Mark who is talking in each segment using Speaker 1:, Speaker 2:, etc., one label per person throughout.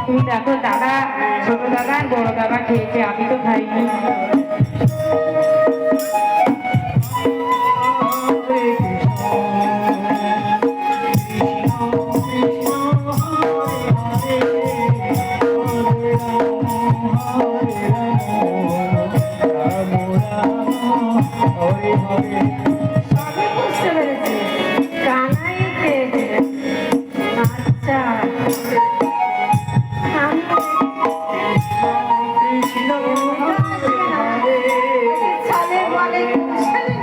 Speaker 1: তুমি দেখো দাদা, ছোট দাদা আর বড় দাদা খেয়েছে, আমি তো খাইনি। সবই বুঝতে পেরেছি, কানাই খেয়েছে। আচ্ছা, আমি ছালে বলে ছালে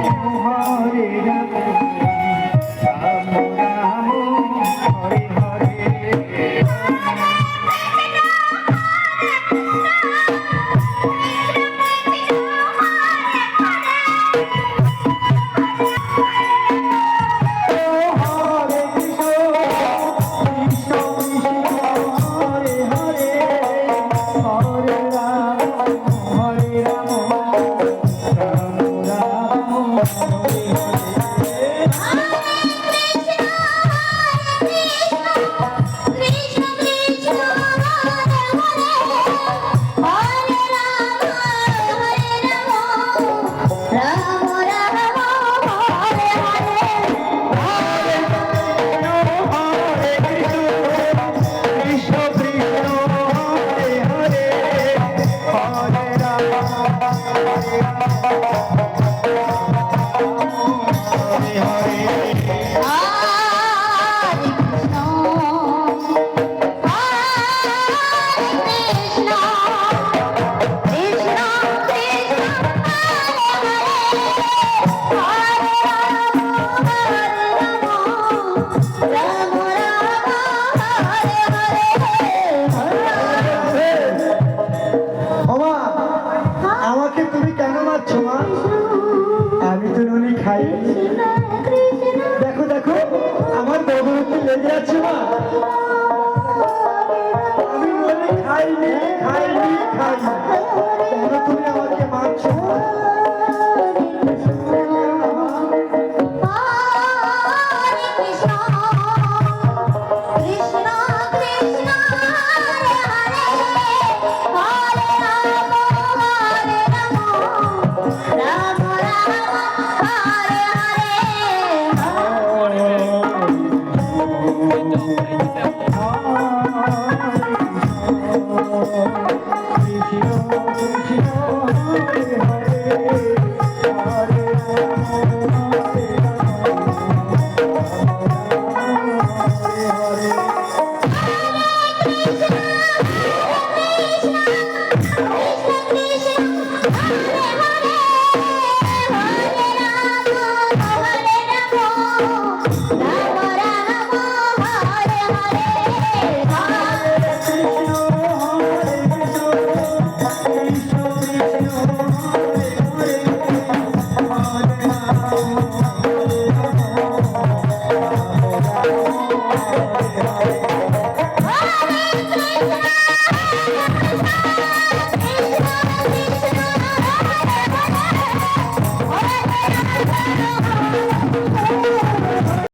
Speaker 2: দেখো দেখো আমার বউকে লেগে আছে মা, আমি বলি খাইনি খাইনি খাইনি, কেন তুমি আমাকে মারছো?